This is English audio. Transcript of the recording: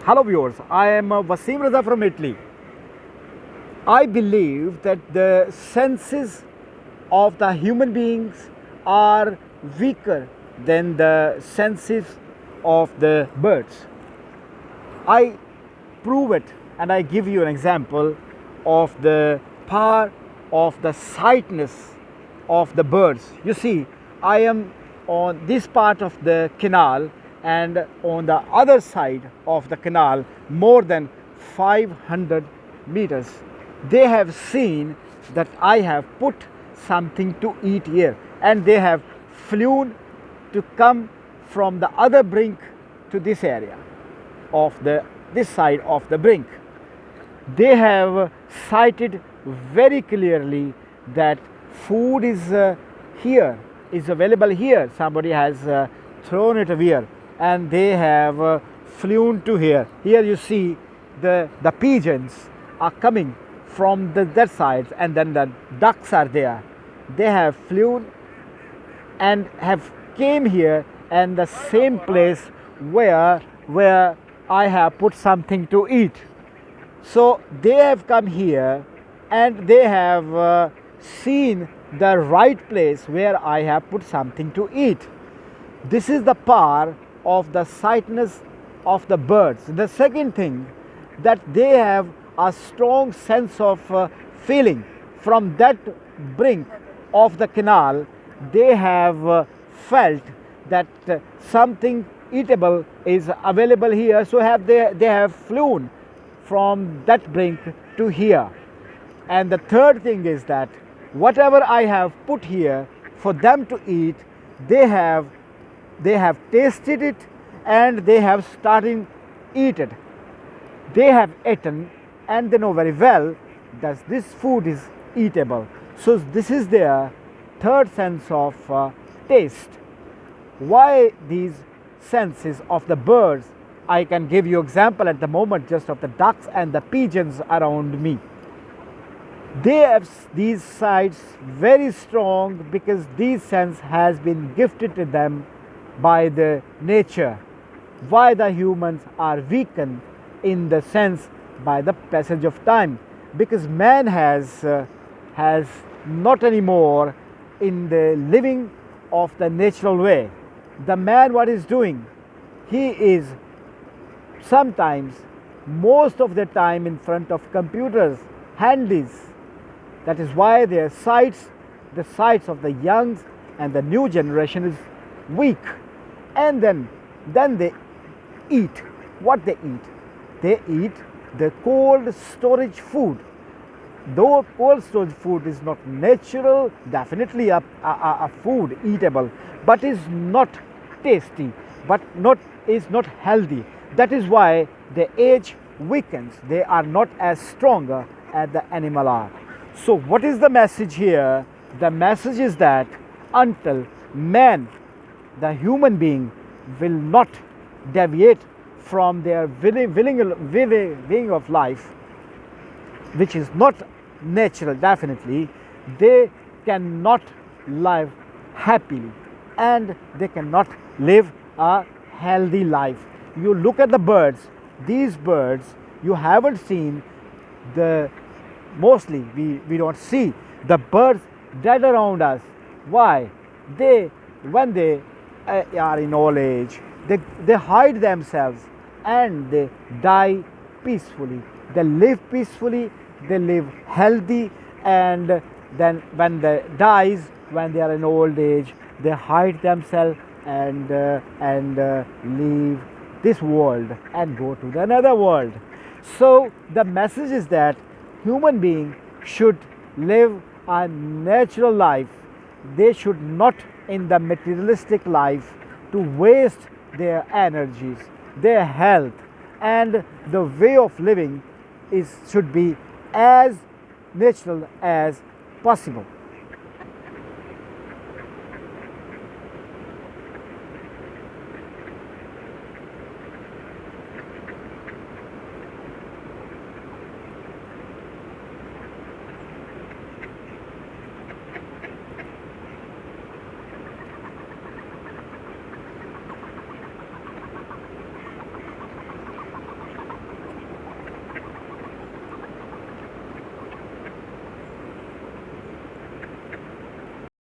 Hello viewers, I am Wasim Raza from Italy. I believe that the senses of the human beings are weaker than the senses of the birds. I prove it and I give you an example of the power of the sightness of the birds. You see, I am on this part of the canal, and on the other side of the canal, more than 500 meters, they have seen that I have put something to eat here, and they have flown to come from the other brink to this area of this side of the brink. They have cited very clearly that food is available here. Somebody has thrown it here, and they have flown to here. Here you see the pigeons are coming from that side, and then the ducks are there. They have flown and have came here, and the same place where I have put something to eat. So they have come here, and they have seen the right place where I have put something to eat. This is the power of the sightness of the birds. The second thing, that they have a strong sense of feeling. From that brink of the canal, they have felt that something eatable is available here, so they have flown from that brink to here. And the third thing is that whatever I have put here for them to eat, they have tasted it, and they have started eat it. They have eaten, and they know very well that this food is eatable. So this is their third sense of taste. Why these senses of the birds? I can give you example at the moment just of the ducks and the pigeons around me. They have these sights very strong because these sense has been gifted to them by the nature. Why the humans are weakened in the sense by the passage of time? Because man has not anymore in the living of the natural way. The man, what is doing? He is sometimes, most of the time, in front of computers, handies. That is why their sights, the sights of the young and the new generation, is weak. And then they eat. What they eat? They eat the cold storage food. Though cold storage food is not natural, definitely a food eatable, but is not tasty, but is not healthy. That is why the age weakens. They are not as stronger as the animal are. So what is the message here? The message is that until man, the human being, will not deviate from their willing of life, which is not natural, definitely, they cannot live happily, and they cannot live a healthy life. You look at the birds, these birds, you haven't seen the, mostly we don't see the birds dead around us. Why? When they are in old age, they hide themselves, and they die peacefully. They live peacefully, they live healthy, and then when they dies, when they are in old age, they hide themselves and leave this world and go to the another world. So the message is that human being should live a natural life. They should not in the materialistic life to waste their energies, their health, and the way of living should be as natural as possible.